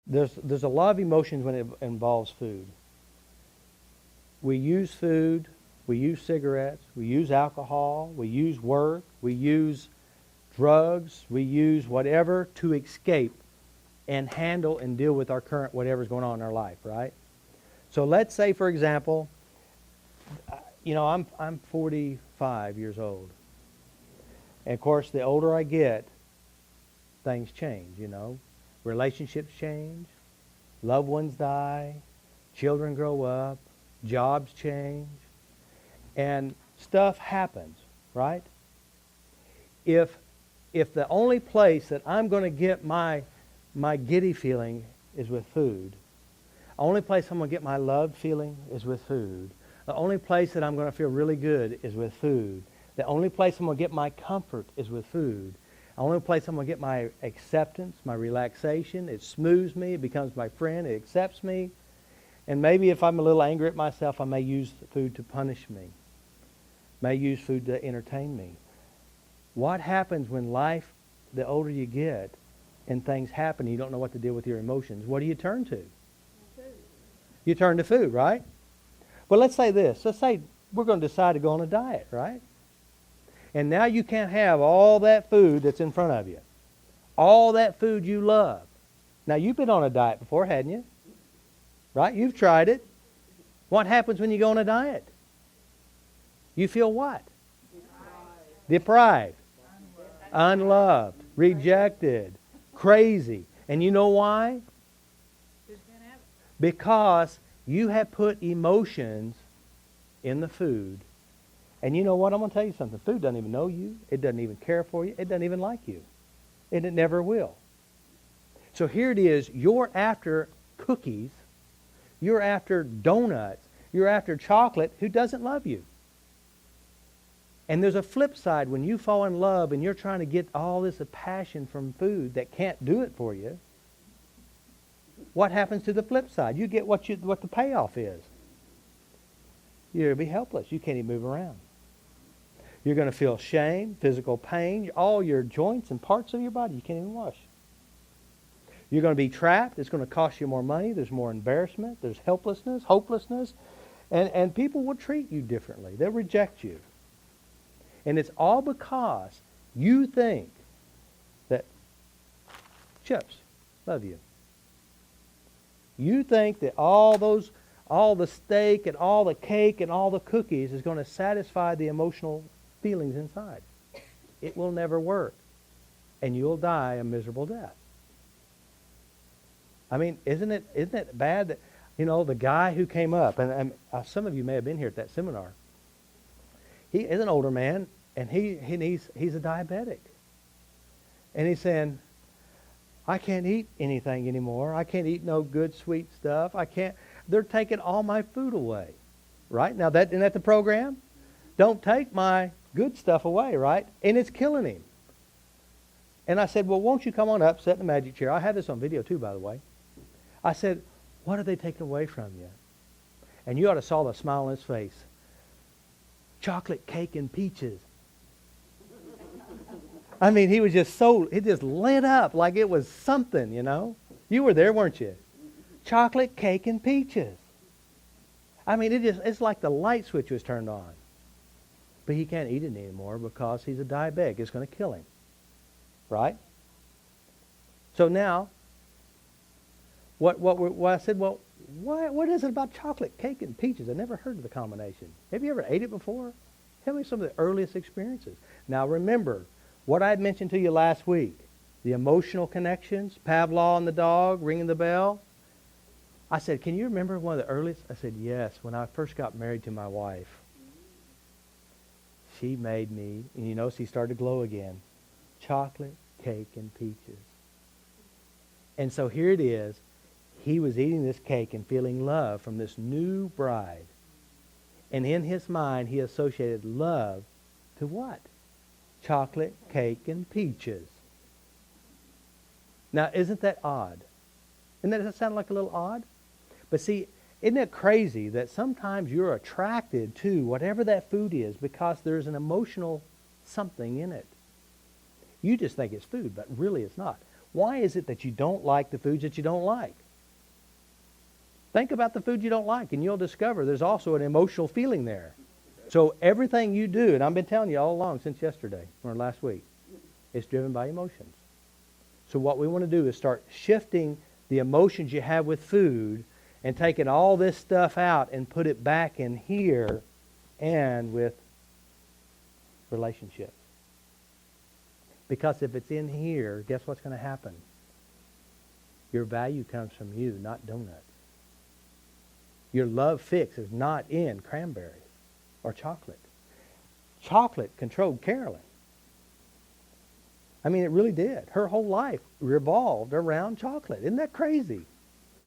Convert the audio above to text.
There's a lot of emotions when it involves food. We use food, we use cigarettes, we use alcohol, we use work, we use drugs, we use whatever to escape and handle and deal with our current whatever's going on in our life, right? So let's say, for example, I'm 45 years old. And of course, the older I get, things change, Relationships change, loved ones die, children grow up, jobs change, and stuff happens, right? If the only place that I'm going to get my giddy feeling is with food, the only place I'm going to get my love feeling is with food, the only place that I'm going to feel really good is with food, the only place I'm going to get my comfort is with food, the only place I'm going to get my acceptance, my relaxation, it smooths me, it becomes my friend, it accepts me. And maybe if I'm a little angry at myself, I may use food to punish me. May use food to entertain me. What happens when life, the older you get, and things happen, you don't know what to deal with your emotions? What do you turn to? Food. You turn to food, right? Well, let's say this. Let's say we're going to decide to go on a diet, right? And now you can't have all that food that's in front of you. All that food you love. Now, you've been on a diet before, hadn't you? Right? You've tried it. What happens when you go on a diet? You feel what? Deprived. Unloved. Rejected. Crazy. And you know why? Because you have put emotions in the food. And you know what? I'm going to tell you something. Food doesn't even know you. It doesn't even care for you. It doesn't even like you. And it never will. So here it is. You're after cookies. You're after donuts. You're after chocolate. Who doesn't love you? And there's a flip side. When you fall in love and you're trying to get all this passion from food that can't do it for you, what happens to the flip side? You get what the payoff is. You're going to be helpless. You can't even move around. You're going to feel shame, physical pain, all your joints and parts of your body you can't even wash. You're going to be trapped. It's going to cost you more money. There's more embarrassment. There's helplessness, hopelessness. And people will treat you differently. They'll reject you. And it's all because you think that chips love you. You think that all the steak and all the cake and all the cookies is going to satisfy the emotional feelings inside. It will never work. And you'll die a miserable death. I mean, isn't it bad that, the guy who came up, and some of you may have been here at that seminar. He is an older man, and he's a diabetic. And he's saying, I can't eat anything anymore. I can't eat no good sweet stuff. They're taking all my food away. Right? Now, isn't that the program? Don't take my good stuff away, right? And it's killing him. And I said, well, won't you come on up, sit in the magic chair. I have this on video too, by the way. I said, what are they taking away from you? And you ought to saw the smile on his face. Chocolate cake and peaches. I mean, he was just it just lit up like it was something, You were there, weren't you? Chocolate cake and peaches. I mean, it's like the light switch was turned on. But he can't eat it anymore because he's a diabetic. It's going to kill him. Right? So now, what I said, well, what is it about chocolate cake and peaches? I never heard of the combination. Have you ever ate it before? Tell me some of the earliest experiences. Now remember, what I had mentioned to you last week, the emotional connections, Pavlov and the dog, ringing the bell. I said, can you remember one of the earliest? I said, yes, when I first got married to my wife. She made me, and she started to glow again. Chocolate, cake, and peaches. And so here it is. He was eating this cake and feeling love from this new bride. And in his mind, he associated love to what? Chocolate, cake, and peaches. Now, isn't that odd? Does that sound like a little odd? But see, isn't it crazy that sometimes you're attracted to whatever that food is because there's an emotional something in it? You just think it's food, but really it's not. Why is it that you don't like the foods that you don't like? Think about the food you don't like, and you'll discover there's also an emotional feeling there. So everything you do, and I've been telling you all along since yesterday or last week, is driven by emotions. So what we want to do is start shifting the emotions you have with food and taking all this stuff out and put it back in here and with relationships. Because if it's in here, guess what's going to happen? Your value comes from you, not donuts. Your love fix is not in cranberries or chocolate. Chocolate controlled Carolyn. I mean, it really did. Her whole life revolved around chocolate. Isn't that crazy?